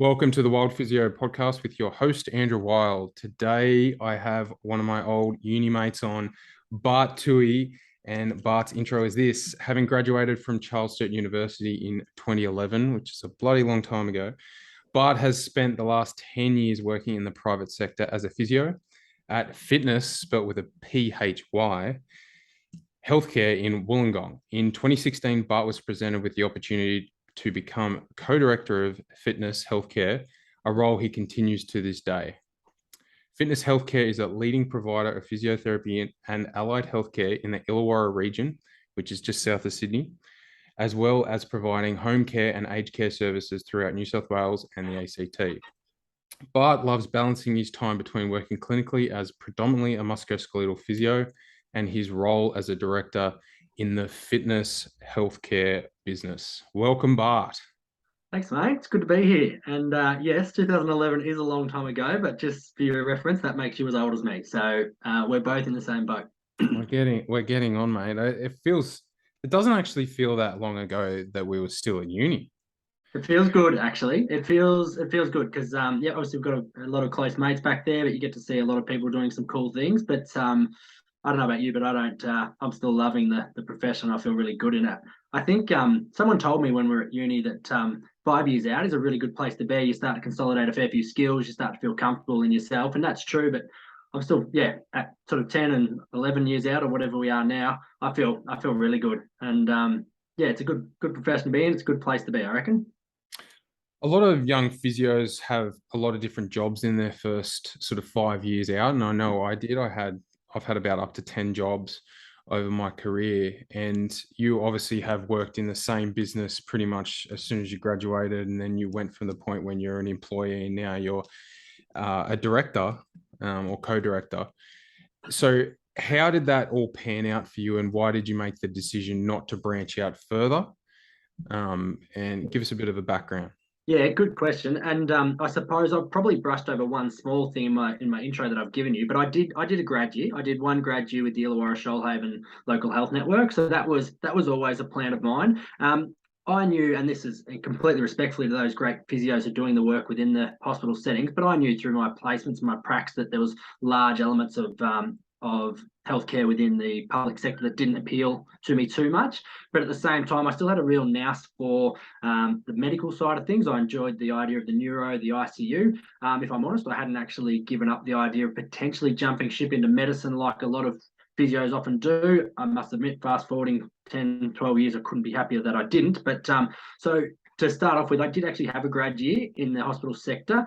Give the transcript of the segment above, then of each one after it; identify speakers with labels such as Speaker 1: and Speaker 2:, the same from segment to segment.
Speaker 1: Welcome to the Wild Physio podcast with your host, Andrew Wild. Today, I have one of my old uni mates on, Bart Tuohey, and Bart's intro is this. Having graduated from Charles Sturt University in 2011, which is a bloody long time ago, Bart has spent the last 10 years working in the private sector as a physio at Phytness, spelt with a PHY, HealthCare in Wollongong. In 2016, Bart was presented with the opportunity to become co-director of Phytness HealthCare, a role he continues to this day. Phytness HealthCare is a leading provider of physiotherapy and allied healthcare in the Illawarra region, which is just south of Sydney, as well as providing home care and aged care services throughout New South Wales and the ACT. Bart loves balancing his time between working clinically as predominantly a musculoskeletal physio and his role as a director in the fitness healthcare business. Welcome, Bart.
Speaker 2: Thanks, mate. It's good to be here. And yes, 2011 is a long time ago, but just for your reference, that makes you as old as me. So we're both in the same boat.
Speaker 1: We're getting on, mate. It doesn't actually feel that long ago that we were still at uni.
Speaker 2: It feels good, actually. It feels good because yeah, obviously we've got a lot of close mates back there, but you get to see a lot of people doing some cool things. But I don't know about you, but I don't. I'm still loving the profession. I feel really good in it. I think someone told me when we were at uni that 5 years out is a really good place to be. You start to consolidate a fair few skills. You start to feel comfortable in yourself, and that's true. But I'm still, yeah, at sort of 10 and 11 years out or whatever we are now. I feel really good, and yeah, it's a good profession to be in. It's a good place to be, I reckon.
Speaker 1: A lot of young physios have a lot of different jobs in their first sort of 5 years out, and I know I did. I've had about up to 10 jobs over my career, and you obviously have worked in the same business pretty much as soon as you graduated, and then you went from the point when you're an employee and now you're a director or co-director. So how did that all pan out for you, and why did you make the decision not to branch out further? And give us a bit of a background.
Speaker 2: Yeah, good question. And I suppose I've probably brushed over one small thing in my intro that I've given you, but I did a grad year. I did one grad year with the Illawarra Shoalhaven Local Health Network, so that was always a plan of mine. I knew, and this is completely respectfully to those great physios who are doing the work within the hospital settings, but I knew through my placements and my pracs that there was large elements of healthcare within the public sector that didn't appeal to me too much. But at the same time, I still had a real nous for the medical side of things. I enjoyed the idea of the neuro, the ICU. If I'm honest, I hadn't actually given up the idea of potentially jumping ship into medicine like a lot of physios often do. I must admit, fast forwarding 10, 12 years, I couldn't be happier that I didn't. But so to start off with, I did actually have a grad year in the hospital sector.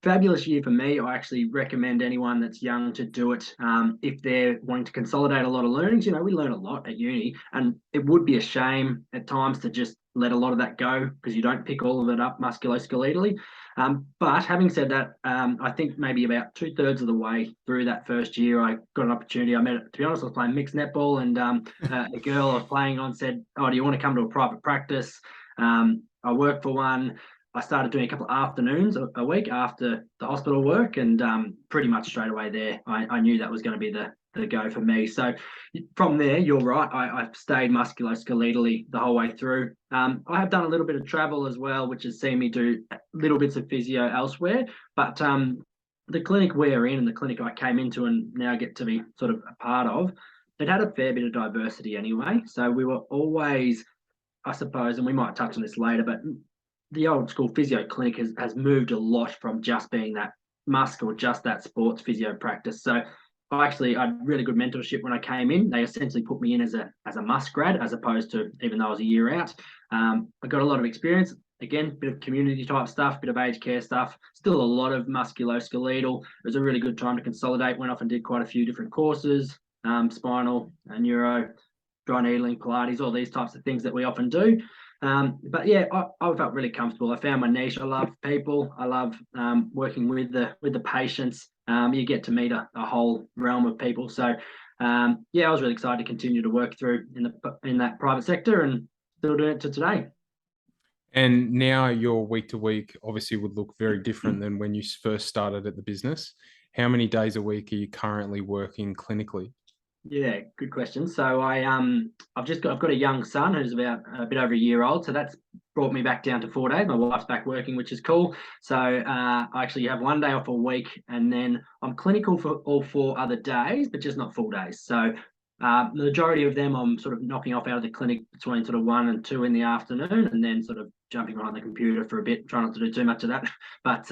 Speaker 2: Fabulous year for me. I actually recommend anyone that's young to do it if they're wanting to consolidate a lot of learnings. You know, we learn a lot at uni, and it would be a shame at times to just let a lot of that go because you don't pick all of it up musculoskeletally. But having said that, I think maybe about two-thirds of the way through that first year, I got an opportunity. To be honest, I was playing mixed netball, and a girl I was playing on said, "Oh, do you want to come to a private practice?" I worked for one. I started doing a couple of afternoons a week after the hospital work, and pretty much straight away there, I knew that was going to be the go for me. So from there, you're right. I stayed musculoskeletally the whole way through. I have done a little bit of travel as well, which has seen me do little bits of physio elsewhere. But the clinic we're in and the clinic I came into and now get to be sort of a part of, it had a fair bit of diversity anyway. So we were always, I suppose, and we might touch on this later, but the old school physio clinic has moved a lot from just being that musk or just that sports physio practice. So I had really good mentorship when I came in. They essentially put me in as a musk grad as opposed to even though I was a year out. I got a lot of experience. Again, bit of community type stuff, bit of aged care stuff, still a lot of musculoskeletal. It was a really good time to consolidate. Went off and did quite a few different courses, spinal, neuro, dry needling, Pilates, all these types of things that we often do. But yeah, I felt really comfortable. I found my niche. I love people. I love working with the patients. You get to meet a whole realm of people. So yeah, I was really excited to continue to work through in that private sector and still doing it to today.
Speaker 1: And now your week to week obviously would look very different than when you first started at the business. How many days a week are you currently working clinically?
Speaker 2: Yeah, good question. So I've got a young son who's about a bit over a year old. So that's brought me back down to 4 days. My wife's back working, which is cool. So I actually have 1 day off a week, and then I'm clinical for all 4 other days, but just not full days. So the majority of them I'm sort of knocking off out of the clinic between sort of 1 and 2 in the afternoon, and then sort of jumping behind the computer for a bit. Try not to do too much of that, but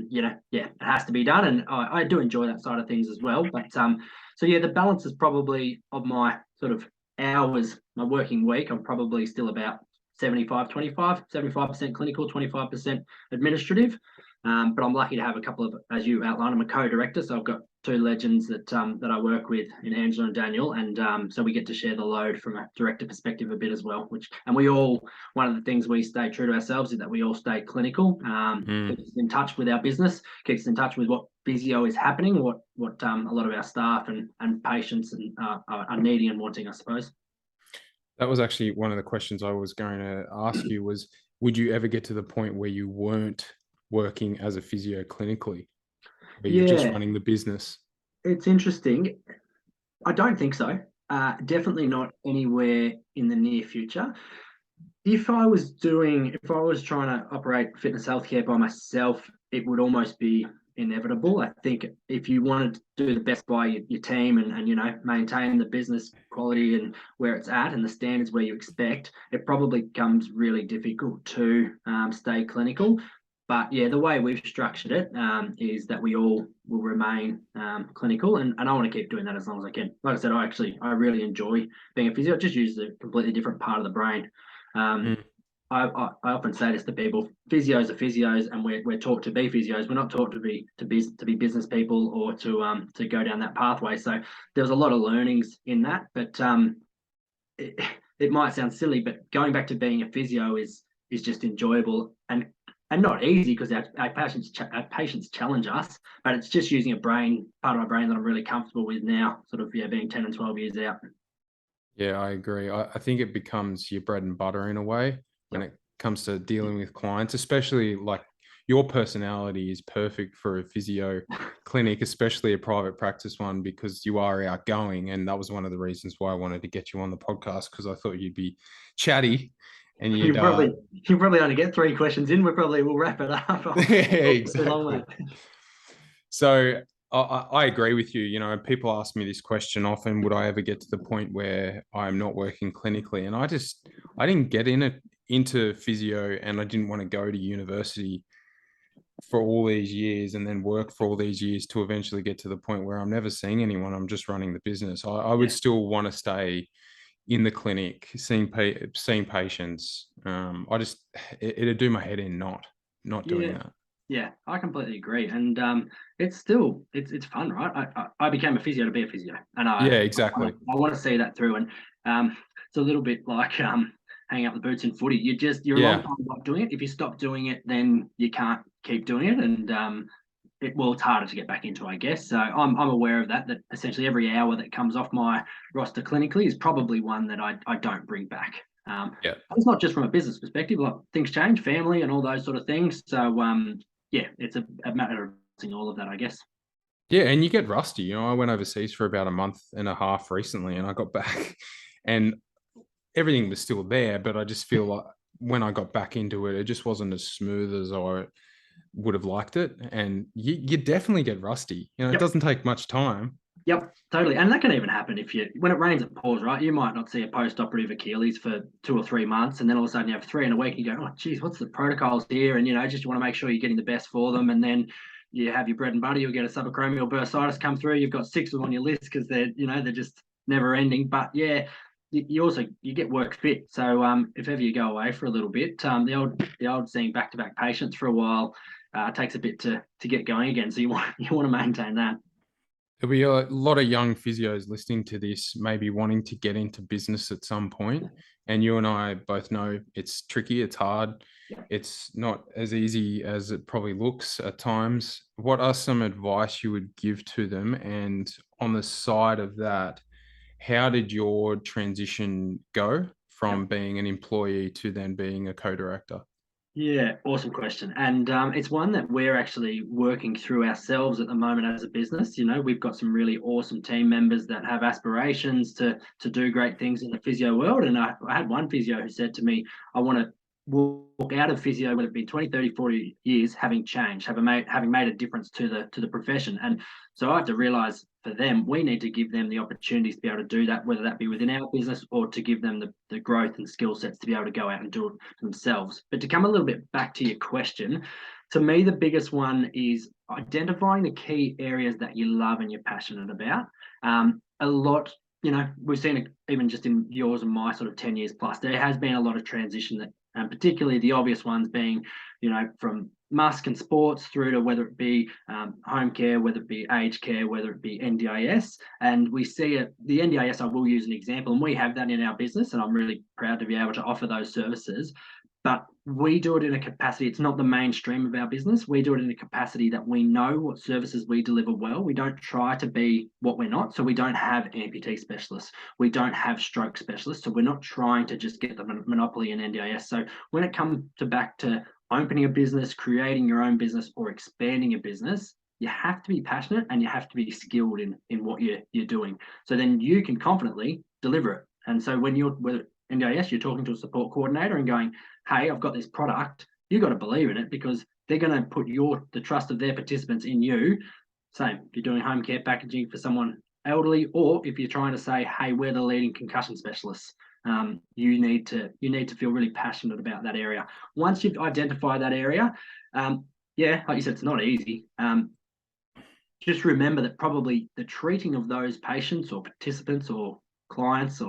Speaker 2: yeah, it has to be done, and I do enjoy that side of things as well. But so yeah, the balance is probably of my sort of hours, my working week, I'm probably still about 75% clinical, 25% administrative. But I'm lucky to have a couple of, as you outlined, I'm a co-director, so I've got two legends that I work with in Angela and Daniel, and so we get to share the load from a director perspective a bit as well. And we all, one of the things we stay true to ourselves is that we all stay clinical, keeps us in touch with our business, keeps us in touch with what physio is happening, what a lot of our staff and patients are needing and wanting, I suppose.
Speaker 1: That was actually one of the questions I was going to ask you was, would you ever get to the point where you weren't working as a physio clinically, where you're just
Speaker 2: Yeah,
Speaker 1: running the business?
Speaker 2: it's interesting. I don't think so. Definitely not anywhere in the near future. If I was trying to operate fitness healthcare by myself, it would almost be inevitable. I think if you wanted to do the best by your team and maintain the business quality and where it's at and the standards where you expect, it probably becomes really difficult to stay clinical. But yeah, the way we've structured it is that we all will remain clinical, and I want to keep doing that as long as I can. Like I said, I really enjoy being a physio. It just uses a completely different part of the brain. Um,
Speaker 1: Mm.
Speaker 2: I often say this to people: physios are physios, and we're taught to be physios. We're not taught to be business people or to go down that pathway. So there's a lot of learnings in that, but it, it might sound silly, but going back to being a physio is just enjoyable and not easy because our patients challenge us, but it's just using a part of my brain that I'm really comfortable with now, sort of being 10 and 12 years out.
Speaker 1: Yeah, I agree. I think it becomes your bread and butter in a way when
Speaker 2: Yep.
Speaker 1: it comes to dealing with clients, especially like your personality is perfect for a physio clinic, especially a private practice one, because you are outgoing. And that was one of the reasons why I wanted to get you on the podcast, because I thought you'd be chatty and you'd,
Speaker 2: You probably only get 3 questions in. We'll wrap it up.
Speaker 1: yeah,
Speaker 2: Too long,
Speaker 1: exactly.
Speaker 2: mate.
Speaker 1: So I agree with you. You know, people ask me this question often: would I ever get to the point where I'm not working clinically? And I didn't get into physio, and I didn't want to go to university for all these years and then work for all these years to eventually get to the point where I'm never seeing anyone. I'm just running the business. I would
Speaker 2: Yeah.
Speaker 1: still want to stay in the clinic, seeing patients. It'd do my head in not doing
Speaker 2: Yeah.
Speaker 1: that.
Speaker 2: Yeah, I completely agree, and it's still it's fun, right? I became a physio to be a physio, and
Speaker 1: Yeah, exactly.
Speaker 2: I want to see that through. And it's a little bit like hanging up the boots in footy. You're a long
Speaker 1: Yeah.
Speaker 2: time not doing it. If you stop doing it, then you can't keep doing it, and it's harder to get back into, I guess. So I'm aware of that. That essentially every hour that comes off my roster clinically is probably one that I don't bring back.
Speaker 1: Yeah.
Speaker 2: It's not just from a business perspective. Like things change, family, and all those sort of things. So yeah, it's a matter of seeing all of that, I guess.
Speaker 1: Yeah, and you get rusty. You know, I went overseas for about a month and a half recently, and I got back, and everything was still there. But I just feel like when I got back into it, it just wasn't as smooth as I would have liked it. And you definitely get rusty. You know, it
Speaker 2: Yep.
Speaker 1: doesn't take much time.
Speaker 2: Yep, totally. And that can even happen if when it rains, it pours, right? You might not see a post-operative Achilles for 2 or 3 months, and then all of a sudden you have three in a week, and you go, oh, geez, what's the protocols here? And, just you want to make sure you're getting the best for them. And then you have your bread and butter, you'll get a subacromial bursitis come through. You've got 6 of them on your list because they're just never ending. But yeah, you also you get work fit. So if ever you go away for a little bit, the old seeing back-to-back patients for a while takes a bit to get going again. So you want to maintain that.
Speaker 1: There'll be a lot of young physios listening to this, maybe wanting to get into business at some point. And you and I both know it's tricky, it's hard,
Speaker 2: Yeah.
Speaker 1: it's not as easy as it probably looks at times. What are some advice you would give to them? And on the side of that, how did your transition go
Speaker 2: Yeah.
Speaker 1: from being an employee to then being a co-director?
Speaker 2: Yeah, awesome question. And it's one that we're actually working through ourselves at the moment as a business. You know, we've got some really awesome team members that have aspirations to do great things in the physio world. And I had one physio who said to me, I want to walk out of physio, whether it be 20, 30, 40 years, having changed, having made a difference to the profession. And so I have to realize for them, we need to give them the opportunities to be able to do that, whether that be within our business or to give them the growth and skill sets to be able to go out and do it themselves. But to come a little bit back to your question, to me, the biggest one is identifying the key areas that you love and you're passionate about. A lot, you know, we've seen it even just in yours and my sort of 10 years plus, there has been a lot of transition that, particularly the obvious ones being, you know, from Musk and sports through to whether it be home care, whether it be aged care, whether it be NDIS. And we see it, the NDIS, I will use an example, and we have that in our business, and I'm really proud to be able to offer those services. But we do it in a capacity, it's not the mainstream of our business. We do it in a capacity that we know what services we deliver well. We don't try to be what we're not. So we don't have amputee specialists. We don't have stroke specialists. So we're not trying to just get the monopoly in NDIS. So when it comes back to opening a business, creating your own business, or expanding a business, you have to be passionate and you have to be skilled in what you're doing. So then you can confidently deliver it. And so when you're, whether NDIS, you're talking to a support coordinator and going, hey, I've got this product, you got to believe in it, because they're going to put the trust of their participants in you. Same if you're doing home care packaging for someone elderly, or if you're trying to say, hey, we're the leading concussion specialists. You need to feel really passionate about that area. Once you've identified that area, yeah, like you said, it's not easy. Just remember that probably the treating of those patients or participants or clients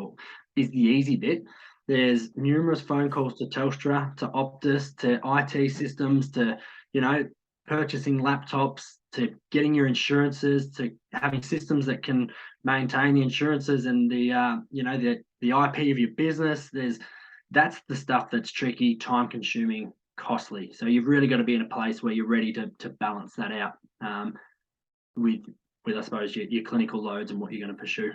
Speaker 2: is the easy bit. There's numerous phone calls to Telstra, to Optus, to IT systems, to, you know, purchasing laptops, to getting your insurances, to having systems that can maintain the insurances and the IP of your business. That's the stuff that's tricky, time consuming, costly. So you've really got to be in a place where you're ready to balance that out with I suppose your clinical loads and what you're going to pursue.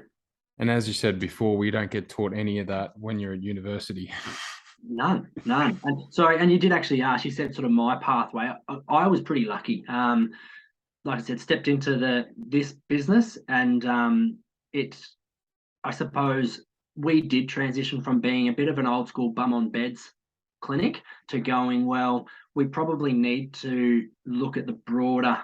Speaker 1: And as you said before, we don't get taught any of that when you're at university.
Speaker 2: None. And sorry, and you did actually ask, you said sort of my pathway. I was pretty lucky. Like I said, stepped into this business, and I suppose we did transition from being a bit of an old school bum on beds clinic to going, well, we probably need to look at the broader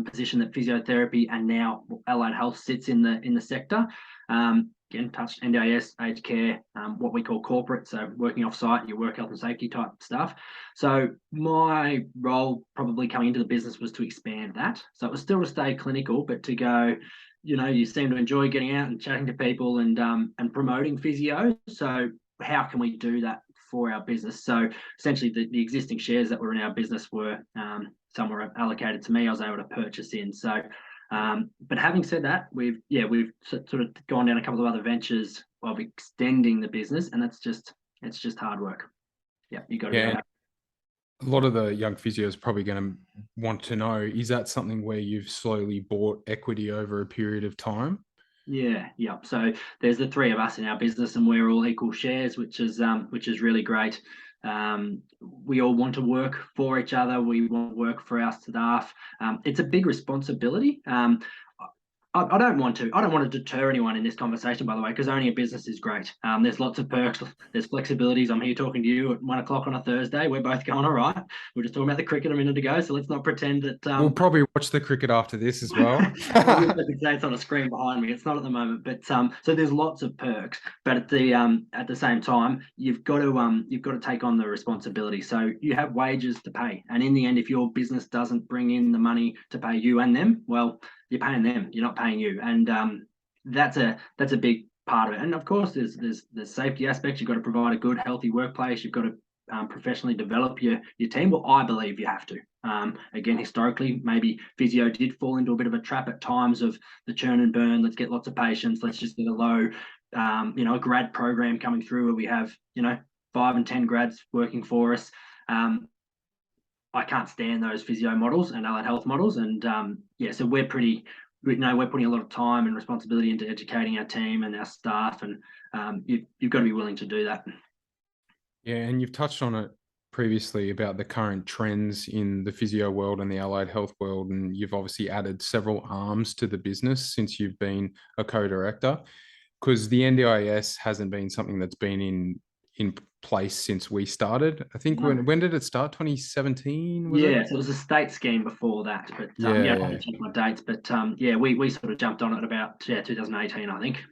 Speaker 2: position that physiotherapy and now allied health sits in the sector. Again, touched NDIS, aged care, what we call corporate, so working off site, your work health and safety type stuff. So my role probably coming into the business was to expand that. So it was still to stay clinical, but to go, you know, you seem to enjoy getting out and chatting to people and promoting physio. So how can we do that for our business? So essentially the existing shares that were in our business were some were allocated to me. I was able to purchase in. So but having said that, we've sort of gone down a couple of other ventures of extending the business, and it's just hard work. Yeah, you got to
Speaker 1: Yeah, a lot of the young physios are probably going to want to know, is that something where you've slowly bought equity over a period of time?
Speaker 2: Yeah. So there's the three of us in our business, and we're all equal shares, which is really great. We all want to work for each other. We want to work for our staff. It's a big responsibility. I don't want to deter anyone in this conversation, by the way, because owning a business is great. There's lots of perks. There's flexibilities. I'm here talking to you at 1 o'clock on a Thursday. We're both going all right. We're just talking about the cricket a minute ago, so let's not pretend that.
Speaker 1: We'll probably watch the cricket after this as well.
Speaker 2: I could say it's on a screen behind me. It's not at the moment, but so there's lots of perks. But at the same time, you've got to take on the responsibility. So you have wages to pay, and in the end, if your business doesn't bring in the money to pay you and them, well, you're paying them, you're not paying you. And that's a big part of it. And of course, there's the safety aspects. You've got to provide a good, healthy workplace. You've got to professionally develop your team. Well, I believe you have to. Again, historically, maybe physio did fall into a bit of a trap at times of the churn and burn. Let's get lots of patients. Let's just get a low, a grad program coming through where we have, 5 and 10 grads working for us. I can't stand those physio models and allied health models. And so we're putting a lot of time and responsibility into educating our team and our staff, and you've got to be willing to do that.
Speaker 1: Yeah, and you've touched on it previously about the current trends in the physio world and the allied health world, and you've obviously added several arms to the business since you've been a co-director, because the NDIS hasn't been something that's been in place since we started. I think when did it start? 2017, was it?
Speaker 2: Yeah, so it was a state scheme before that, but
Speaker 1: Yeah,
Speaker 2: yeah, I
Speaker 1: yeah,
Speaker 2: haven't checked my dates, but yeah, we sort of jumped on it about 2018, I think,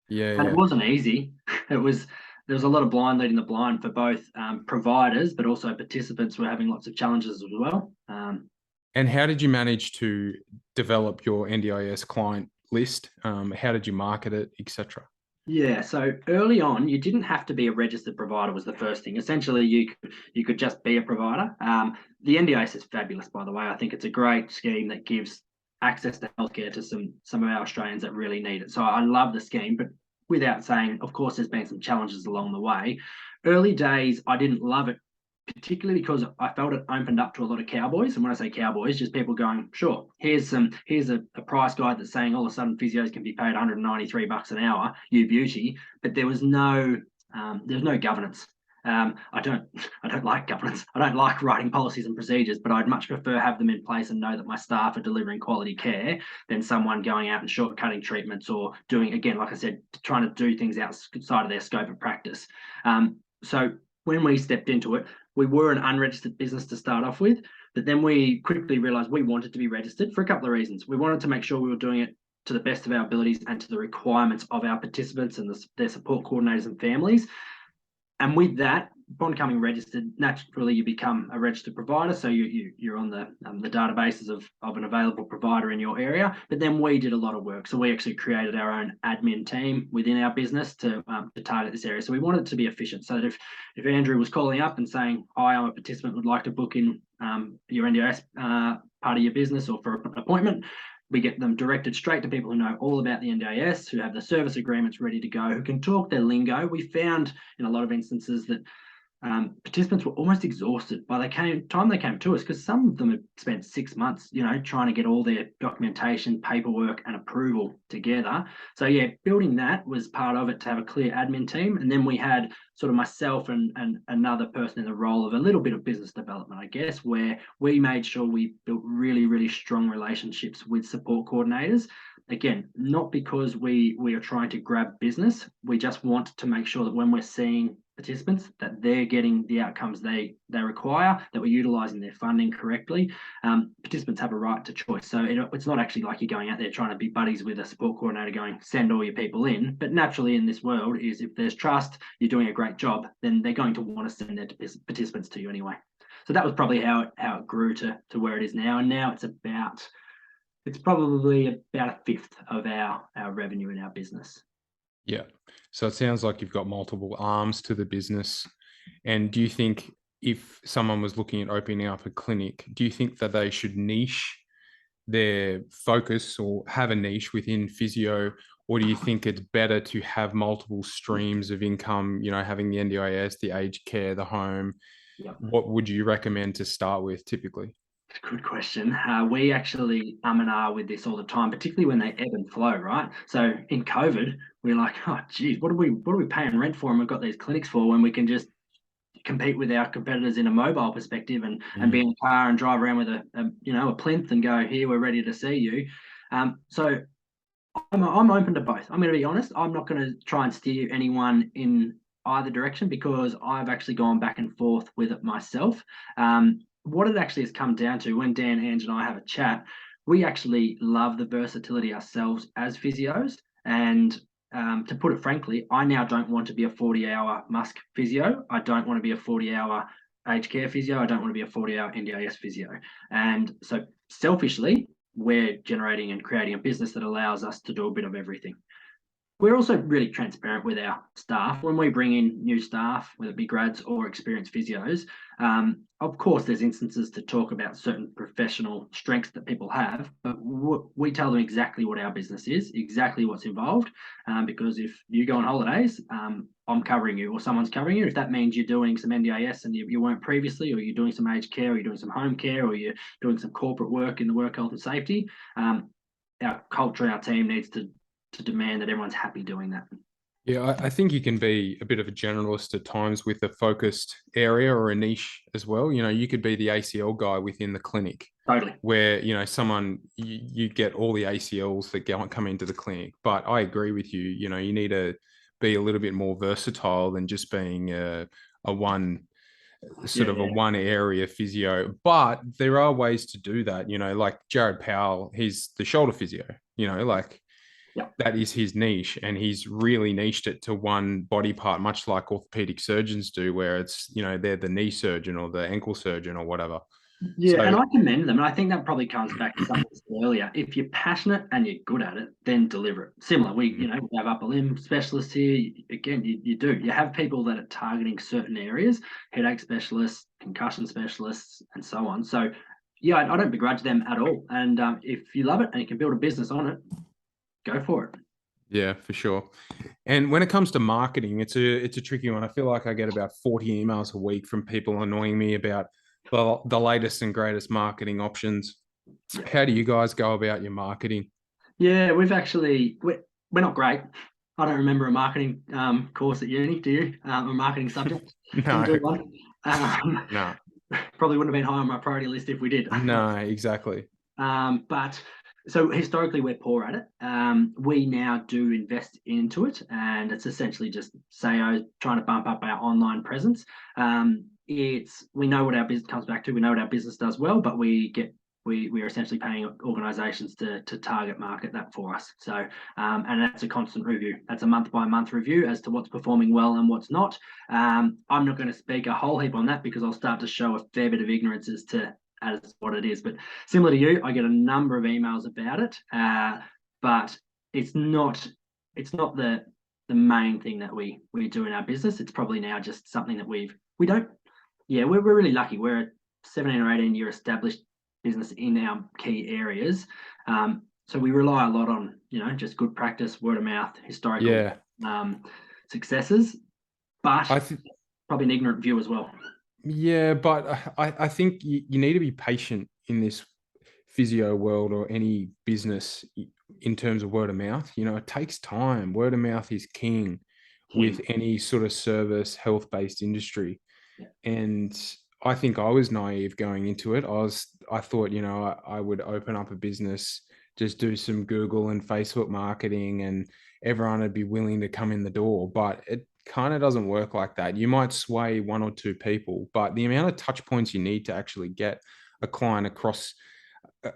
Speaker 1: yeah,
Speaker 2: and it
Speaker 1: yeah.
Speaker 2: wasn't easy. It was There was a lot of blind leading the blind for both providers, but also participants were having lots of challenges as well.
Speaker 1: And how did you manage to develop your NDIS client list? How did you market it, etc.?
Speaker 2: Yeah, so early on, you didn't have to be a registered provider was the first thing. Essentially, you could just be a provider. The NDIS is fabulous, by the way. I think it's a great scheme that gives access to healthcare to some of our Australians that really need it. So I love the scheme, but without saying, of course, there's been some challenges along the way. Early days, I didn't love it particularly because I felt it opened up to a lot of cowboys. And when I say cowboys, just people going, sure, here's a price guide that's saying all of a sudden physios can be paid $193 an hour, you beauty. But there's no governance. I don't like governance. I don't like writing policies and procedures, but I'd much prefer have them in place and know that my staff are delivering quality care than someone going out and shortcutting treatments or doing, again, like I said, trying to do things outside of their scope of practice. So when we stepped into it, we were an unregistered business to start off with, but then we quickly realized we wanted to be registered for a couple of reasons. We wanted to make sure we were doing it to the best of our abilities and to the requirements of our participants and their support coordinators and families. And with that, upon becoming registered, naturally you become a registered provider. So you're on the databases of an available provider in your area. But then we did a lot of work. So we actually created our own admin team within our business to target this area. So we wanted it to be efficient. So that if Andrew was calling up and saying, "Hi, I'm a participant, would like to book in your NDIS part of your business or for an appointment," we get them directed straight to people who know all about the NDIS, who have the service agreements ready to go, who can talk their lingo. We found in a lot of instances that participants were almost exhausted by the time they came to us, because some of them had spent 6 months, trying to get all their documentation, paperwork, and approval together. So yeah, building that was part of it, to have a clear admin team, and then we had sort of myself and another person in the role of a little bit of business development, I guess, where we made sure we built really, really strong relationships with support coordinators. Again, not because we are trying to grab business, we just want to make sure that when we're seeing participants that they're getting the outcomes they require, that we're utilizing their funding correctly. Participants have a right to choice, so it's not actually like you're going out there trying to be buddies with a support coordinator going send all your people in. But naturally in this world is, if there's trust, you're doing a great job, then they're going to want to send their participants to you anyway. So that was probably how it grew to where it is now, and now it's probably about a fifth of our revenue in our business.
Speaker 1: Yeah. So it sounds like you've got multiple arms to the business. And do you think if someone was looking at opening up a clinic, do you think that they should niche their focus or have a niche within physio? Or do you think it's better to have multiple streams of income, having the NDIS, the aged care, the home?
Speaker 2: Yep.
Speaker 1: What would you recommend to start with typically?
Speaker 2: Good question. We actually and ah with this all the time, particularly when they ebb and flow, right? So in COVID, we're like, oh geez, what are we paying rent for, and we've got these clinics for, when we can just compete with our competitors in a mobile perspective and be in a car and drive around with a plinth and go, here, we're ready to see you. So I'm open to both. I'm going to be honest. I'm not going to try and steer anyone in either direction, because I've actually gone back and forth with it myself. What it actually has come down to, when Dan, Ange, and I have a chat, we actually love the versatility ourselves as physios. And to put it frankly, I now don't want to be a 40-hour Musk physio. I don't want to be a 40-hour aged care physio. I don't want to be a 40-hour NDIS physio. And so selfishly, we're generating and creating a business that allows us to do a bit of everything. We're also really transparent with our staff. When we bring in new staff, whether it be grads or experienced physios, of course, there's instances to talk about certain professional strengths that people have, but we tell them exactly what our business is, exactly what's involved, because if you go on holidays, I'm covering you or someone's covering you. If that means you're doing some NDIS and you weren't previously, or you're doing some aged care, or you're doing some home care, or you're doing some corporate work in the work health and safety, our culture, our team needs to demand that everyone's happy doing that.
Speaker 1: Yeah, I think you can be a bit of a generalist at times with a focused area or a niche as well. You could be the ACL guy within the clinic
Speaker 2: Totally.
Speaker 1: where, you get all the ACLs that come into the clinic. But I agree with you, you need to be a little bit more versatile than just being a one
Speaker 2: Yeah,
Speaker 1: sort of a
Speaker 2: yeah,
Speaker 1: one area physio. But there are ways to do that, like Jared Powell, he's the shoulder physio, like
Speaker 2: yeah.
Speaker 1: that is his niche, and he's really niched it to one body part, much like orthopedic surgeons do, where it's, they're the knee surgeon or the ankle surgeon or whatever.
Speaker 2: Yeah,
Speaker 1: So
Speaker 2: and I commend them. And I think that probably comes back to something I said earlier. If you're passionate and you're good at it, then deliver it. Similar, we have upper limb specialists here. Again, you do. You have people that are targeting certain areas, headache specialists, concussion specialists, and so on. So, yeah, I don't begrudge them at all. And if you love it and you can build a business on it, go for it.
Speaker 1: yeah, for sure. And when it comes to marketing, it's a tricky one. I feel like I get about 40 emails a week from people annoying me about the latest and greatest marketing options.
Speaker 2: Yeah,
Speaker 1: How do you guys go about your marketing?
Speaker 2: yeah, we're not great. I don't remember a marketing course at uni. Do you? A marketing subject? Didn't do
Speaker 1: No,
Speaker 2: one. Um,
Speaker 1: no,
Speaker 2: Probably wouldn't have been high on my priority list if we did.
Speaker 1: no, exactly.
Speaker 2: But so historically, we're poor at it. We now do invest into it, and it's essentially just SEO, trying to bump up our online presence. It's we know what our business comes back to. We know what our business does well, but we are essentially paying organisations to target market that for us. So and that's a constant review. That's a month by month review as to what's performing well and what's not. I'm not going to speak a whole heap on that because I'll start to show a fair bit of ignorance as what it is. But similar to you, I get a number of emails about it, but it's not the main thing that we do in our business. It's probably now just something that we don't. Yeah, we're really lucky. We're a 17 or 18 year established business in our key areas. So we rely a lot on just good practice, word of mouth, historical
Speaker 1: Yeah,
Speaker 2: um, successes, but
Speaker 1: I think.
Speaker 2: probably an ignorant view as well.
Speaker 1: Yeah, but I think you need to be patient in this physio world or any business in terms of word of mouth. It takes time. Word of mouth is king with
Speaker 2: King.
Speaker 1: any sort of service, health-based industry.
Speaker 2: Yeah.
Speaker 1: And I think I was naive going into it. I thought, I would open up a business, just do some Google and Facebook marketing, and everyone would be willing to come in the door. But it kind of doesn't work like that. You might sway one or two people, but the amount of touch points you need to actually get a client across, uh,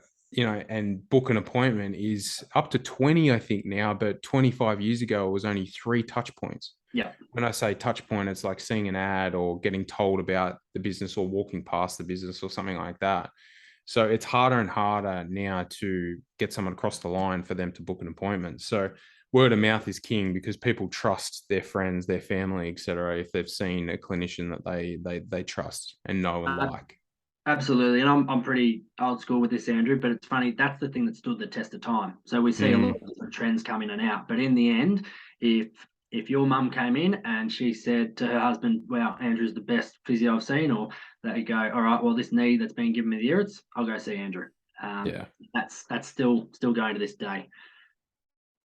Speaker 1: and book an appointment is up to 20, I think now, but 25 years ago, it was only 3 touch points.
Speaker 2: Yeah.
Speaker 1: When I say touch point, it's like seeing an ad or getting told about the business or walking past the business or something like that. So it's harder and harder now to get someone across the line for them to book an appointment. So word of mouth is king because people trust their friends, their family, etc. If they've seen a clinician that they trust and know and
Speaker 2: Uh,
Speaker 1: like.
Speaker 2: Absolutely, and I'm pretty old school with this, Andrew. But it's funny, that's the thing that stood the test of time. So we see a lot
Speaker 1: Mm,
Speaker 2: of different trends come in and out. But in the end, if your mum came in and she said to her husband, "Wow, Andrew's the best physio I've seen," or they go, "All right, well, this knee that's been given me the irrits, I'll go see Andrew." Um,
Speaker 1: yeah.
Speaker 2: that's still going to this day.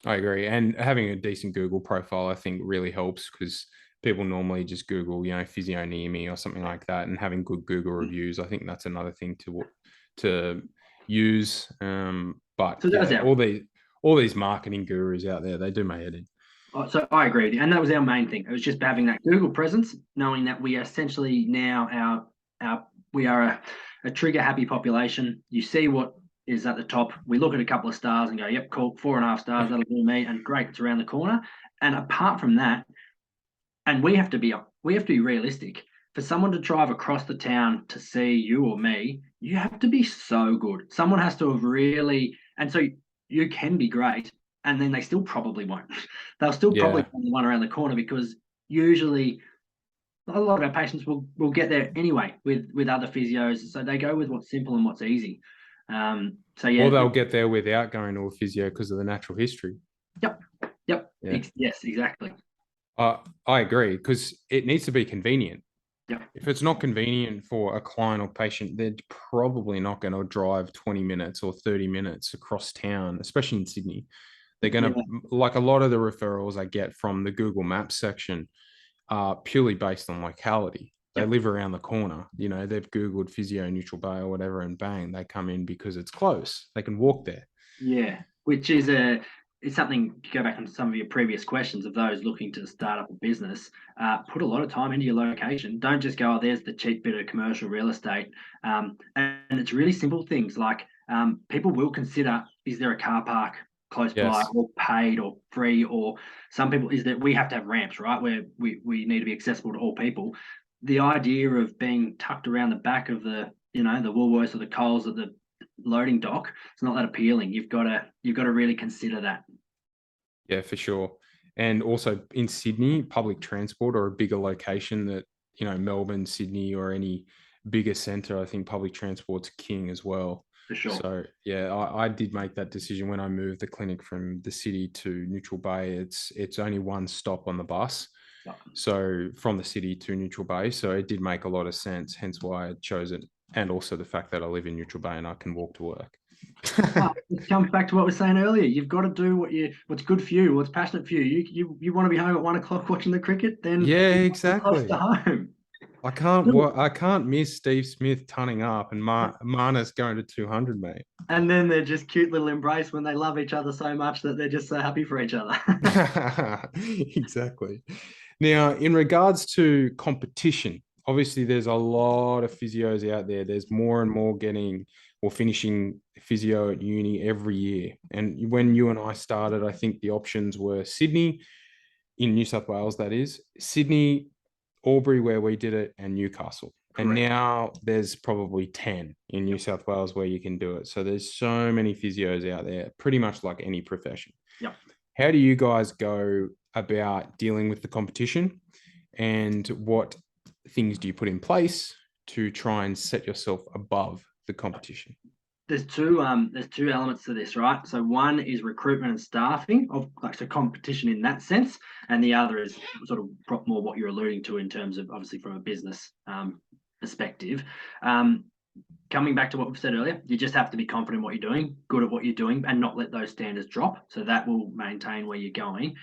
Speaker 1: I agree. And having a decent Google profile, I think, really helps because people normally just Google, physio near me or something like that, and having good Google reviews. I think that's another thing to use. But
Speaker 2: So that was
Speaker 1: yeah,
Speaker 2: our
Speaker 1: all these marketing gurus out there, they do my head in.
Speaker 2: So I agree with you, and that was our main thing. It was just having that Google presence, knowing that we are essentially now our we are a trigger happy population. You see what is at the top. We look at a couple of stars and go, "Yep, cool, 4.5 stars. That'll do me." And great, it's around the corner. And apart from that, and we have to be realistic. For someone to drive across the town to see you or me, you have to be so good. Someone has to have really, and so you can be great, and then they still probably won't. They'll still probably
Speaker 1: Yeah.
Speaker 2: find the one around the corner because usually a lot of our patients will get there anyway with other physios. So they go with what's simple and what's easy. So
Speaker 1: Or
Speaker 2: yeah,
Speaker 1: they'll get there without going to a physio because of the natural history.
Speaker 2: yep, yep,
Speaker 1: Yeah.
Speaker 2: yes, exactly.
Speaker 1: I agree because it needs to be convenient.
Speaker 2: Yep.
Speaker 1: If it's not convenient for a client or patient, they're probably not going to drive 20 minutes or 30 minutes across town, especially in Sydney. They're going to, like a lot of the referrals I get from the Google Maps section are purely based on locality. They live around the corner. You know, they've Googled physio Neutral Bay or whatever, and bang, they come in because it's close. They can walk there.
Speaker 2: Yeah, which is it's something to go back on some of your previous questions of those looking to start up a business. Put a lot of time into your location. Don't just go, oh, there's the cheap bit of commercial real estate. And it's really simple things like people will consider, is there a car park close by or paid or free? Or some people, is that we have to have ramps, right? Where we need to be accessible to all people. The idea of being tucked around the back of the, the Woolworths or the Coles at the loading dock, it's not that appealing. You've got to really consider that.
Speaker 1: Yeah, for sure. And also in Sydney, public transport or a bigger location that, Melbourne, Sydney, or any bigger centre, I think public transport's king as well.
Speaker 2: For sure.
Speaker 1: So yeah, I did make that decision when I moved the clinic from the city to Neutral Bay. It's only one stop on the bus. So from the city to Neutral Bay. So it did make a lot of sense, hence why I chose it. And also the fact that I live in Neutral Bay and I can walk to work.
Speaker 2: It comes back to what we were saying earlier. You've got to do what's good for you, what's passionate for you. You want to be home at 1 o'clock watching the cricket, then
Speaker 1: yeah, exactly.
Speaker 2: Close to home.
Speaker 1: I can't miss Steve Smith tunning up and Marnus going to 200, mate.
Speaker 2: And then they're just cute little embrace when they love each other so much that they're just so happy for each other.
Speaker 1: Exactly. Now, in regards to competition, obviously there's a lot of physios out there. There's more and more getting or finishing physio at uni every year. And when you and I started, I think the options were Sydney, in New South Wales, that is, Sydney, Albury, where we did it, and Newcastle. Correct. And now there's probably 10 in New South Wales where you can do it. So there's so many physios out there, pretty much like any profession.
Speaker 2: Yep.
Speaker 1: How do you guys go about dealing with the competition, and what things do you put in place to try and set yourself above the competition?
Speaker 2: There's two elements to this, right? So one is recruitment and staffing of so competition in that sense, and the other is sort of more what you're alluding to in terms of obviously from a business perspective. Coming back to what we've said earlier, you just have to be confident in what you're doing, good at what you're doing, and not let those standards drop. So that will maintain where you're going.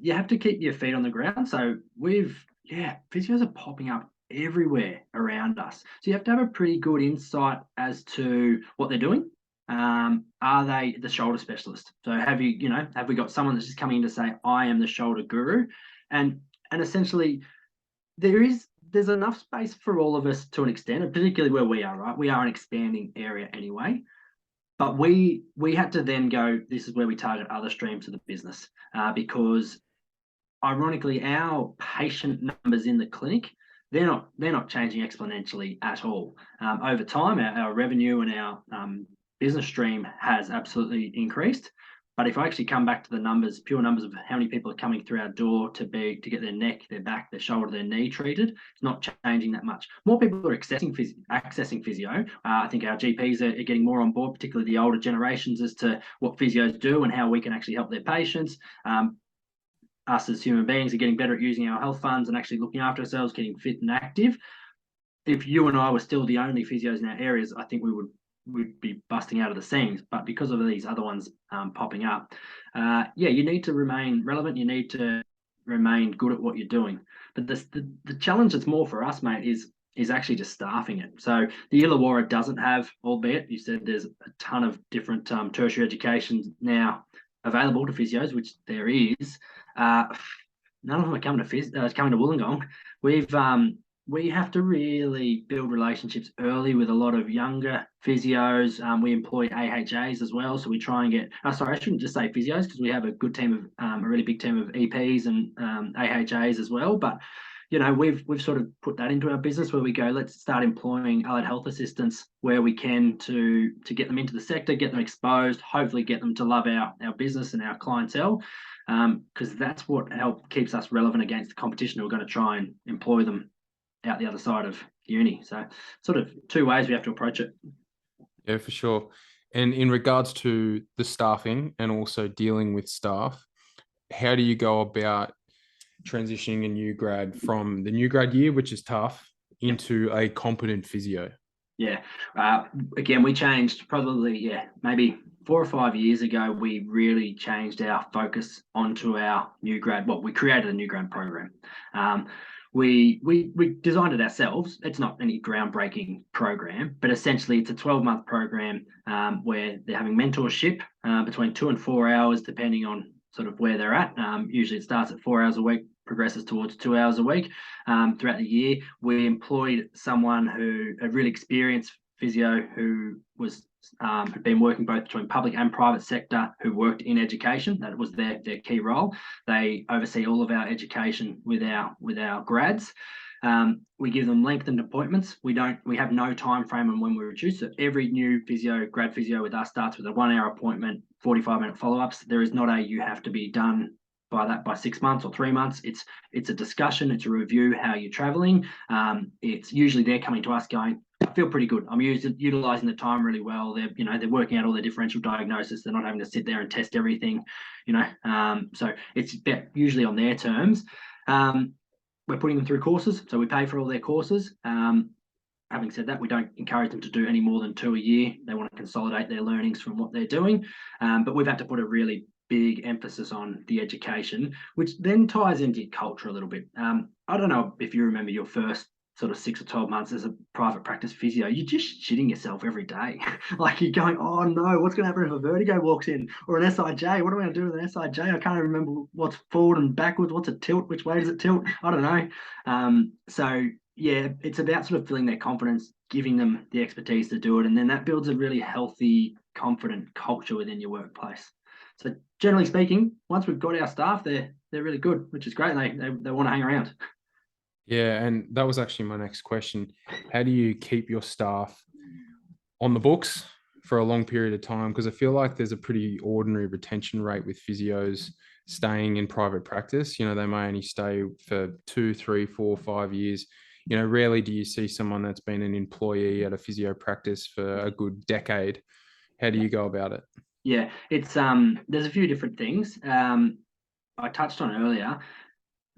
Speaker 2: You have to keep your feet on the ground. So physios are popping up everywhere around us. So you have to have a pretty good insight as to what they're doing. Are they the shoulder specialist? So have we got someone that's just coming in to say, I am the shoulder guru? And essentially there's enough space for all of us to an extent, and particularly where we are, right? We are an expanding area anyway. But we had to then go, this is where we target other streams of the business, because ironically, our patient numbers in the clinic, they're not changing exponentially at all. Over time, our revenue and our business stream has absolutely increased. But if I actually come back to the numbers, pure numbers of how many people are coming through our door to get their neck, their back, their shoulder, their knee treated, it's not changing that much. More people are accessing physio. I think our GPs are getting more on board, particularly the older generations, as to what physios do and how we can actually help their patients. Us as human beings are getting better at using our health funds and actually looking after ourselves, getting fit and active. If you and I were still the only physios in our areas, I think we'd be busting out of the seams. But because of these other ones popping up, you need to remain relevant. You need to remain good at what you're doing. But the challenge that's more for us, mate, is actually just staffing it. So the Illawarra doesn't have, albeit you said there's a ton of different tertiary educations now available to physios, which there is. None of them are coming to Wollongong. We have to really build relationships early with a lot of younger physios. We employ AHAs as well, so we try and get. Sorry, I shouldn't just say physios, because we have a good team of a really big team of EPs and AHAs as well. But we've sort of put that into our business where we go, let's start employing allied health assistants where we can to get them into the sector, get them exposed, hopefully get them to love our business and our clientele, because that's what keeps us relevant against the competition who are going to try and employ them out the other side of uni. So sort of two ways we have to approach it.
Speaker 1: Yeah, for sure. And in regards to the staffing and also dealing with staff, how do you go about transitioning a new grad from the new grad year, which is tough, into a competent physio?
Speaker 2: Yeah. Again, we changed probably, maybe 4 or 5 years ago. We really changed our focus onto our new grad. Well, we created a new grad program. Um, we designed it ourselves. It's not any groundbreaking program, but essentially it's a 12-month program where they're having mentorship between 2 and 4 hours, depending on sort of where they're at. Usually it starts at 4 hours a week, progresses towards 2 hours a week. Throughout the year, we employed someone who a really experienced physio who was had been working both between public and private sector, who worked in education. That was their key role. They oversee all of our education with our grads. We give them lengthened appointments. We have no time frame on when we reduce it. Every new grad physio with us starts with a 1 hour appointment, 45-minute follow-ups. There is not a you have to be done by 6 months or 3 months. It's a discussion, it's a review how you're traveling. It's usually they're coming to us going, I feel pretty good. I'm utilizing the time really well. They're working out all their differential diagnosis. They're not having to sit there and test everything, so it's usually on their terms. We're putting them through courses, so we pay for all their courses. Having said that, we don't encourage them to do any more than 2 a year. They want to consolidate their learnings from what they're doing. But we've had to put a really big emphasis on the education, which then ties into your culture a little bit. I don't know if you remember your first sort of 6 or 12 months as a private practice physio. You're just shitting yourself every day. Like you're going, oh no, what's going to happen if a vertigo walks in, or an SIJ? What am I going to do with an SIJ? I can't remember what's forward and backwards. What's a tilt? Which way does it tilt? I don't know. So yeah, it's about sort of filling their confidence, giving them the expertise to do it, and then that builds a really healthy, confident culture within your workplace. So generally speaking, once we've got our staff, they're really good, which is great. They want to hang around.
Speaker 1: Yeah, and that was actually my next question. How do you keep your staff on the books for a long period of time? Because I feel like there's a pretty ordinary retention rate with physios staying in private practice. They may only stay for 2, 3, 4, 5 years. Rarely do you see someone that's been an employee at a physio practice for a good decade. How do you go about it?
Speaker 2: Yeah, it's there's a few different things. I touched on earlier.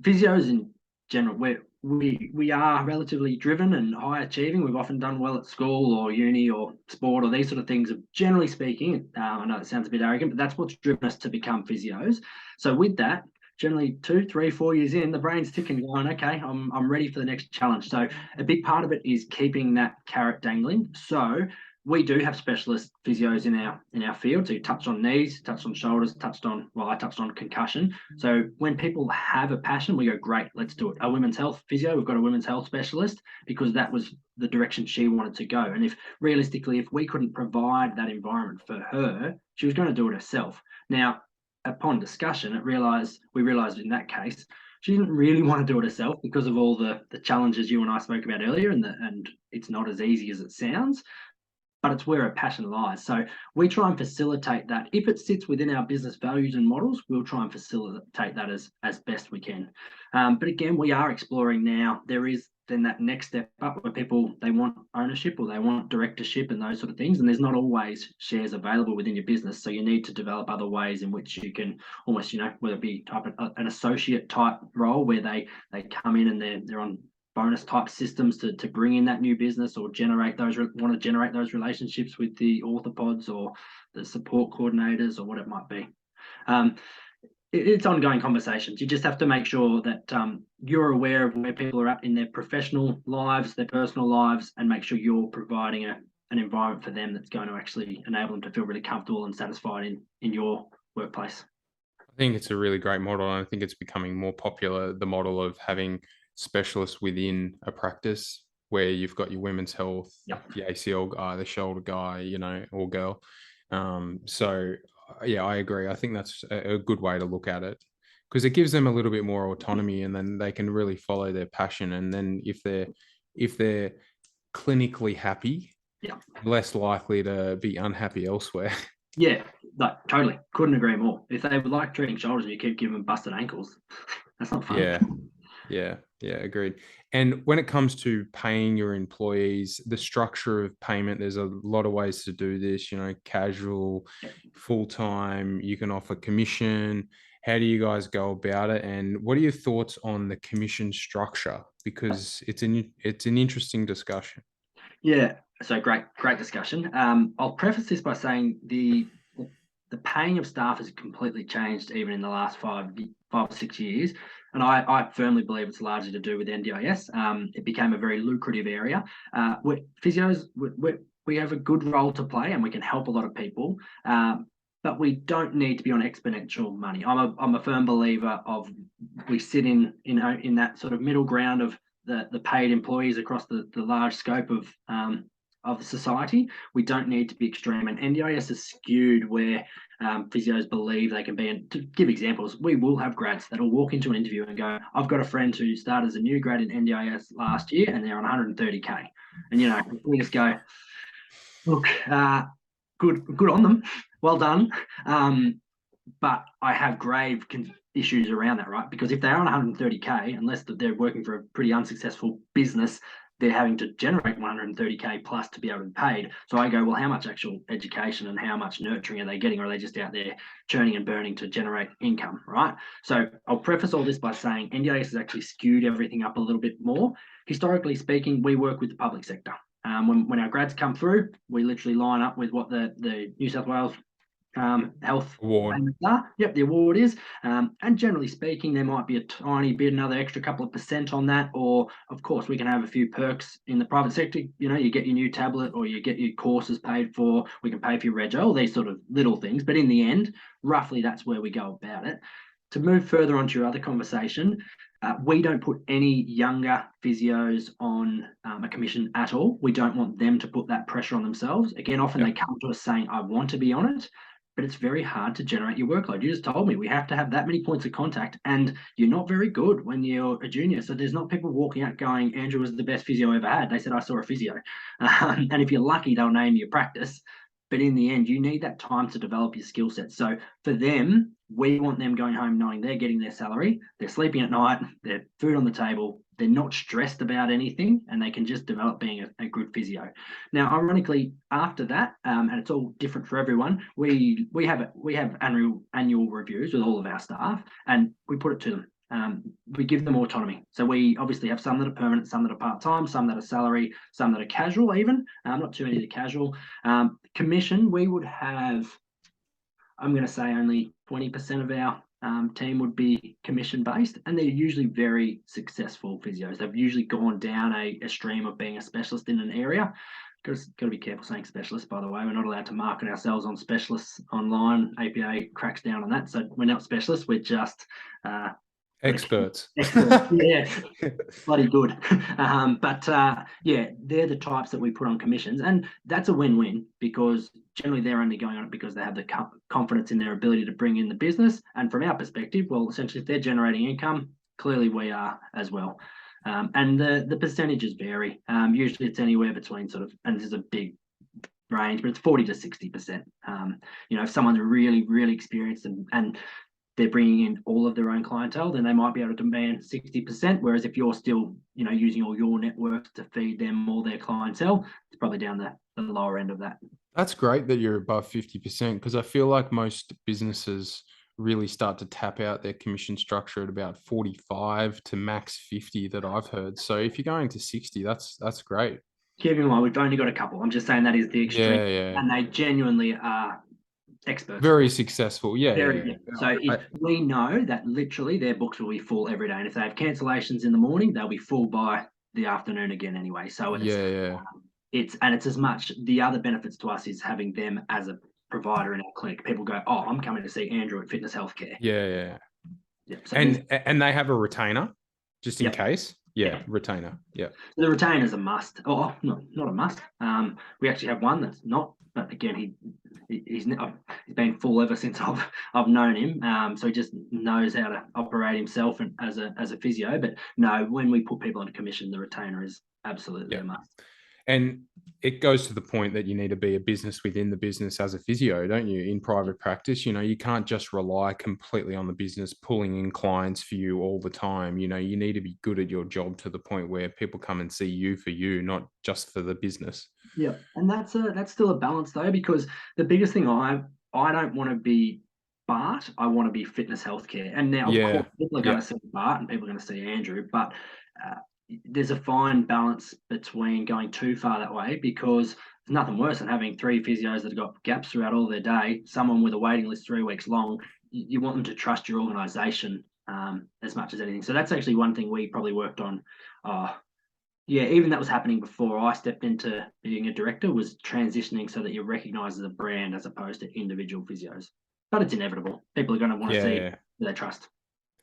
Speaker 2: Physios in general, we are relatively driven and high achieving. We've often done well at school or uni or sport or these sort of things. Generally speaking, I know it sounds a bit arrogant, but that's what's driven us to become physios. So with that, generally 2, 3, 4 years in, the brain's ticking, going, okay, I'm ready for the next challenge. So a big part of it is keeping that carrot dangling. So we do have specialist physios in our field. So you touched on knees, touched on shoulders, I touched on concussion. So when people have a passion, we go, great, let's do it. A women's health physio, we've got a women's health specialist because that was the direction she wanted to go. And if we couldn't provide that environment for her, she was going to do it herself. Now, upon discussion, we realized in that case, she didn't really want to do it herself because of all the challenges you and I spoke about earlier, and it's not as easy as it sounds, but it's where a passion lies. So we try and facilitate that. If it sits within our business values and models, we'll try and facilitate that as best we can. But again, we are exploring now. There is then that next step up where people, they want ownership or they want directorship and those sort of things. And there's not always shares available within your business. So you need to develop other ways in which you can almost, whether it be an associate type role where they come in and they're on bonus type systems to bring in that new business or want to generate those relationships with the orthopods or the support coordinators or what it might be. It's ongoing conversations. You just have to make sure that you're aware of where people are at in their professional lives, their personal lives, and make sure you're providing an environment for them that's going to actually enable them to feel really comfortable and satisfied in your workplace.
Speaker 1: I think it's a really great model, and I think it's becoming more popular, the model of having specialists within a practice where you've got your women's health, the ACL guy, the shoulder guy, or girl. So yeah, I agree. I think that's a good way to look at it because it gives them a little bit more autonomy, and then they can really follow their passion. And then if they're clinically happy, less likely to be unhappy elsewhere.
Speaker 2: Yeah, totally. Couldn't agree more. If they would like treating shoulders and you keep giving them busted ankles, that's not fun.
Speaker 1: Yeah, agreed. And when it comes to paying your employees, the structure of payment, there's a lot of ways to do this, casual, full-time, you can offer commission. How do you guys go about it? And what are your thoughts on the commission structure? Because it's an interesting discussion.
Speaker 2: Yeah, So great discussion. I'll preface this by saying the paying of staff has completely changed even in the last 5 or 6 years. And I firmly believe it's largely to do with NDIS. It became a very lucrative area. Physios, we have a good role to play and we can help a lot of people. But we don't need to be on exponential money. I'm a firm believer of we sit in that sort of middle ground of the paid employees across the large scope of the society. We don't need to be extreme, and NDIS is skewed where physios believe they can be. And to give examples, we will have grads that'll walk into an interview and go, "I've got a friend who started as a new grad in NDIS last year, and they're on 130k," and we just go, "Look, good on them, well done." But I have grave issues around that, right? Because if they're on 130k, unless they're working for a pretty unsuccessful business, they're having to generate 130k plus to be able to be paid. So I go, well, how much actual education and how much nurturing are they getting? Or are they just out there churning and burning to generate income, right? So I'll preface all this by saying NDIS has actually skewed everything up a little bit more. Historically speaking, we work with the public sector. When our grads come through, we literally line up with what the New South Wales health
Speaker 1: award.
Speaker 2: Yep, the award is. And generally speaking, there might be a tiny bit, another extra couple of % on that. Or, of course, we can have a few perks in the private sector. You get your new tablet or you get your courses paid for. We can pay for your rego, all these sort of little things. But in the end, roughly that's where we go about it. To move further on to your other conversation, we don't put any younger physios on a commission at all. We don't want them to put that pressure on themselves. Again, often they come to us saying, I want to be on it, but it's very hard to generate your workload. You just told me we have to have that many points of contact, and you're not very good when you're a junior. So there's not people walking out going, Andrew was the best physio I ever had. They said, I saw a physio. And if you're lucky, they'll name your practice. But in the end, you need that time to develop your skill set. So for them, we want them going home knowing they're getting their salary, they're sleeping at night, there's food on the table, they're not stressed about anything, and they can just develop being a good physio. Now, ironically, after that, and it's all different for everyone, we have annual reviews with all of our staff, and we put it to them. We give them autonomy. So we obviously have some that are permanent, some that are part-time, some that are salary, some that are casual even, not too many that are casual. Commission, we would have, I'm going to say only 20% of our team would be commission-based, and they're usually very successful physios. They've usually gone down a stream of being a specialist in an area. Got to be careful saying specialist, by the way. We're not allowed to market ourselves on specialists online. APA cracks down on that. So we're not specialists. We're just
Speaker 1: experts.
Speaker 2: Yeah, bloody good. Yeah, they're the types that we put on commissions, and that's a win-win because generally they're only going on it because they have the confidence in their ability to bring in the business. And from our perspective, well, essentially, if they're generating income, clearly we are as well. And the percentages vary. Usually, it's anywhere between and there's a big range, but it's 40 to 60%. If someone's really, really experienced and they're bringing in all of their own clientele, then they might be able to demand 60%. Whereas if you're still, using all your networks to feed them all their clientele, it's probably down the lower end of that.
Speaker 1: That's great that you're above 50% because I feel like most businesses really start to tap out their commission structure at about 45 to max 50 that I've heard. So if you're going to 60, that's great.
Speaker 2: Keep in mind, we've only got a couple. I'm just saying that is the extreme.
Speaker 1: Yeah.
Speaker 2: And they genuinely are experts.
Speaker 1: Very successful. Yeah.
Speaker 2: So we know that literally their books will be full every day. And if they have cancellations in the morning, they'll be full by the afternoon again anyway. So it's as much, the other benefits to us is having them as a provider in our clinic. People go, oh, I'm coming to see Andrew at Phytness HealthCare.
Speaker 1: Yeah.
Speaker 2: So
Speaker 1: and they have a retainer just in case. Retainer. Yeah.
Speaker 2: The retainer is a must. Oh, no, not a must. We actually have one that's not, but again, he's been full ever since I've known him. So he just knows how to operate himself and as a physio. But no, when we put people on commission, the retainer is absolutely a must.
Speaker 1: And it goes to the point that you need to be a business within the business as a physio, don't you? In private practice, you can't just rely completely on the business pulling in clients for you all the time. You need to be good at your job to the point where people come and see you for you, not just for the business.
Speaker 2: Yeah, and that's still a balance though, because the biggest thing I don't want to be Bart. I want to be Phytness HealthCare. And now, of course, people are going to see Bart and people are going to see Andrew, but there's a fine balance between going too far that way, because there's nothing worse than having 3 physios that have got gaps throughout all their day, someone with a waiting list 3 weeks long. You want them to trust your organisation as much as anything. So that's actually one thing we probably worked on. Even that was happening before I stepped into being a director, was transitioning so that you're recognised as a brand as opposed to individual physios. But it's inevitable. People are going to want to see who they trust.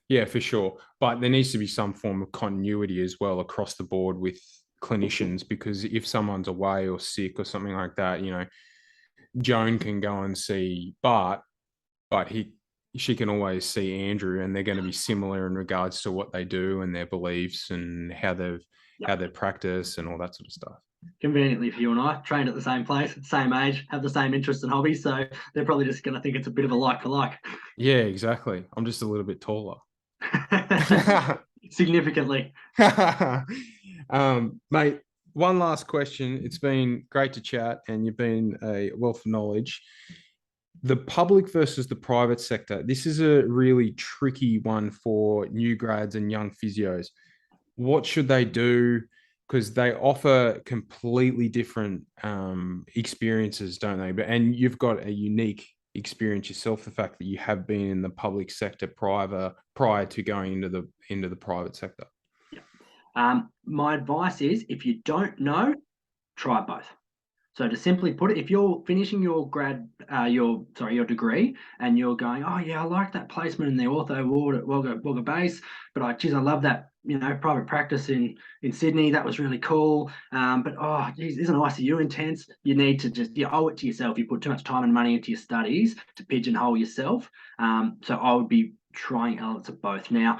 Speaker 1: Yeah, for sure. But there needs to be some form of continuity as well across the board with clinicians, because if someone's away or sick or something like that, Joan can go and see Bart, but she can always see Andrew, and they're going to be similar in regards to what they do and their beliefs and how they practice and all that sort of stuff.
Speaker 2: Conveniently for you and I, trained at the same place, same age, have the same interests and hobbies, so they're probably just going to think it's a bit of a like for like.
Speaker 1: Yeah, exactly. I'm just a little bit taller.
Speaker 2: Significantly.
Speaker 1: Mate, one last question. It's been great to chat, and you've been a wealth of knowledge. The public versus the private sector. This is a really tricky one for new grads and young physios. What should they do? Because they offer completely different experiences, don't they? And you've got a unique experience yourself, the fact that you have been in the public sector prior to going into the private sector.
Speaker 2: My advice is, if you don't know, try both. So to simply put it, if you're finishing your your degree, and you're going, oh yeah, I like that placement in the ortho ward at Wagga Base, but I love that private practice in Sydney. That was really cool. But isn't ICU intense? You need to just owe it to yourself. You put too much time and money into your studies to pigeonhole yourself. So I would be trying elements of both. Now,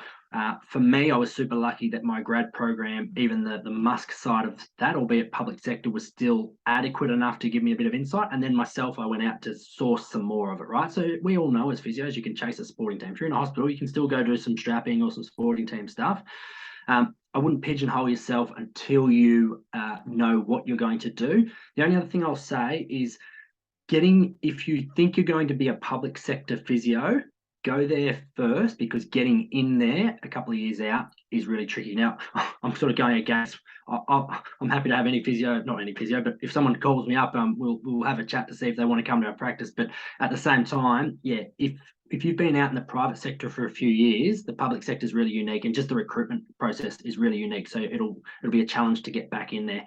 Speaker 2: for me, I was super lucky that my grad program, even the Musk side of that, albeit public sector, was still adequate enough to give me a bit of insight. And then myself, I went out to source some more of it, right? So we all know as physios, you can chase a sporting team. If you're in a hospital, you can still go do some strapping or some sporting team stuff. I wouldn't pigeonhole yourself until you know what you're going to do. The only other thing I'll say is if you think you're going to be a public sector physio, go there first, because getting in there a couple of years out is really tricky. Now, I'm sort of going against. I'm happy to have not any physio, but if someone calls me up, we'll have a chat to see if they want to come to our practice. But at the same time, if you've been out in the private sector for a few years, the public sector is really unique, and just the recruitment process is really unique. So it'll be a challenge to get back in there.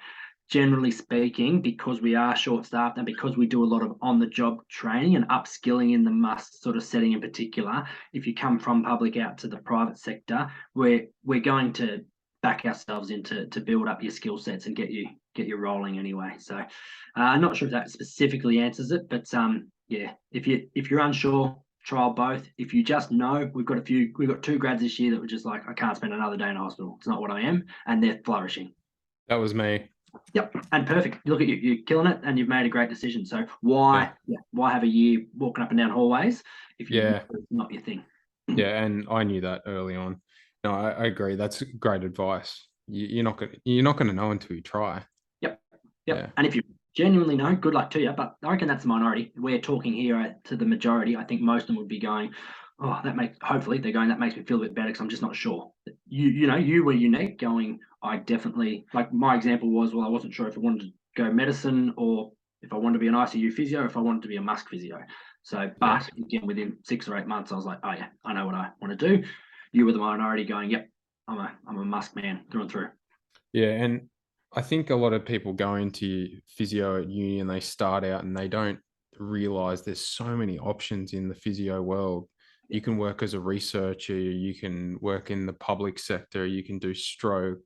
Speaker 2: Generally speaking, because we are short-staffed and because we do a lot of on-the-job training and upskilling in the must sort of setting in particular, if you come from public out to the private sector, we're going to back ourselves into to build up your skill sets and get you rolling anyway. So I'm not sure if that specifically answers it, but if you're unsure, trial both. If you just know, we've got 2 grads this year that were just like, I can't spend another day in a hospital. It's not what I am, and they're flourishing.
Speaker 1: That was me.
Speaker 2: Yep, and perfect. Look at you, you're killing it, and you've made a great decision. So why have a year walking up and down hallways if it's not your thing?
Speaker 1: Yeah, and I knew that early on. No, I agree. That's great advice. You're not going to know until you try.
Speaker 2: Yep. Yeah. And if you genuinely know, good luck to you. But I reckon that's the minority. We're talking here to the majority. I think most of them would be going, oh, hopefully they're going, that makes me feel a bit better because I'm just not sure. You were unique going, I definitely, like my example was, well, I wasn't sure if I wanted to go medicine or if I wanted to be an ICU physio, or if I wanted to be a Musk physio. So, but again, within 6 or 8 months, I was like, oh yeah, I know what I want to do. You were the minority going, yep, I'm a Musk man through and through.
Speaker 1: Yeah, and I think a lot of people go into physio at uni and they start out and they don't realize there's so many options in the physio world. You can work as a researcher, you can work in the public sector, you can do stroke,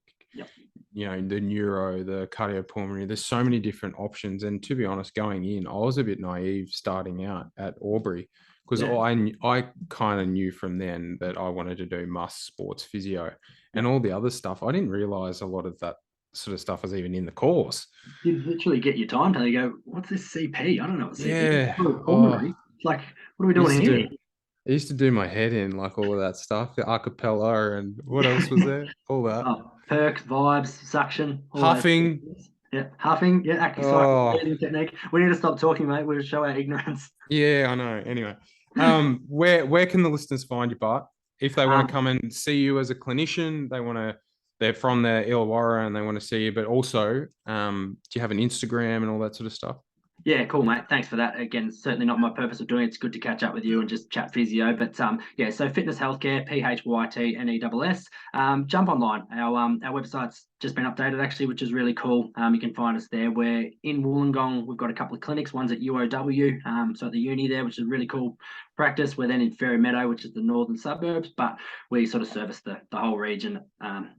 Speaker 1: the neuro, the cardiopulmonary. There's so many different options. And to be honest, going in, I was a bit naive starting out at Albury, because I kind of knew from then that I wanted to do must sports physio and all the other stuff. I didn't realize a lot of that sort of stuff was even in the course.
Speaker 2: You literally get your time till you go, what's this CP? I don't know what CP is.
Speaker 1: Yeah.
Speaker 2: It's like, what are we doing here?
Speaker 1: I used to do my head in, like all of that stuff, the acapella, and what else was there? All that.
Speaker 2: Perks, vibes, suction.
Speaker 1: Huffing.
Speaker 2: Huffing. Yeah, breathing technique. We need to stop talking, mate. We'll show our ignorance.
Speaker 1: Yeah, I know. Anyway, where can the listeners find you, Bart? If they want to come and see you as a clinician, they want to they're from the Illawarra and they want to see you, but also, do you have an Instagram and all that sort of stuff?
Speaker 2: Yeah, cool, mate. Thanks for that. Again, certainly not my purpose of doing it. It's good to catch up with you and just chat physio. But yeah, so Phytness HealthCare, Phytness. Jump online. Our website's just been updated actually, which is really cool. You can find us there. We're in Wollongong. We've got a couple of clinics. One's at UOW, so at the uni there, which is really cool practice. We're then in Fairy Meadow, which is the northern suburbs, but we sort of service the whole region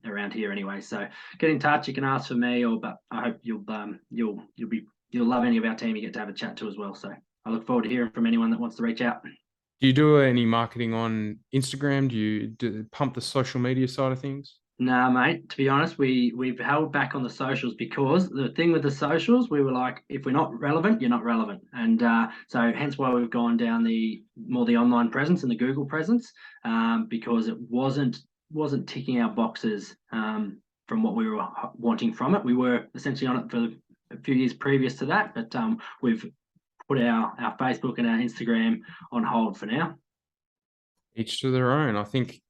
Speaker 2: around here anyway. So get in touch. You can ask for me, but I hope you'll love any of our team you get to have a chat to as well. So I look forward to hearing from anyone that wants to reach out.
Speaker 1: Do you do any marketing on Instagram? Do you pump the social media side of things?
Speaker 2: Nah, mate. To be honest, we've held back on the socials because the thing with the socials, we were like, if we're not relevant, you're not relevant, and so hence why we've gone down the online presence and the Google presence, because it wasn't ticking our boxes from what we were wanting from it. We were essentially on it for a few years previous to that, but we've put our Facebook and our Instagram on hold for now.
Speaker 1: Each to their own. I think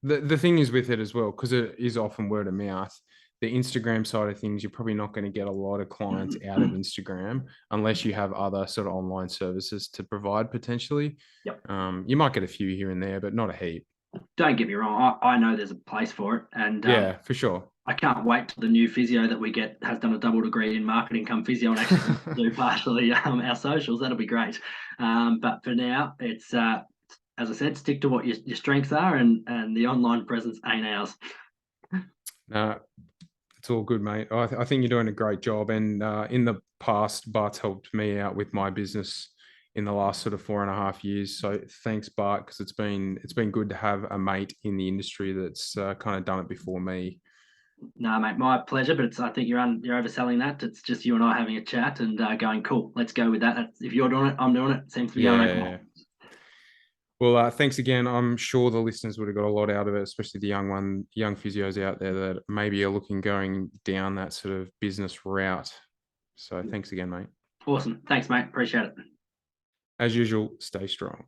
Speaker 1: the thing is with it as well, because it is often word of mouth. The Instagram side of things, you're probably not going to get a lot of clients out of Instagram unless you have other sort of online services to provide potentially.
Speaker 2: Yep.
Speaker 1: You might get a few here and there, but not a heap.
Speaker 2: Don't get me wrong. I know there's a place for it, and
Speaker 1: yeah, for sure.
Speaker 2: I can't wait till the new physio that we get has done a double degree in marketing come physio and actually do partially our socials. That'll be great. But for now, it's as I said, stick to what your strengths are, and the online presence ain't ours.
Speaker 1: No, it's all good, mate. I think you're doing a great job. And in the past, Bart's helped me out with my business in the last sort of 4.5 years. So thanks, Bart, because it's been good to have a mate in the industry that's kind of done it before me.
Speaker 2: No, mate, my pleasure. But I think you're overselling that. It's just you and I having a chat and going, cool, let's go with that. If you're doing it, I'm doing it. Seems to be going okay.
Speaker 1: Well, thanks again. I'm sure the listeners would have got a lot out of it, especially the young physios out there that maybe are going down that sort of business route. So thanks again, mate.
Speaker 2: Awesome. Thanks, mate. Appreciate it.
Speaker 1: As usual, stay strong.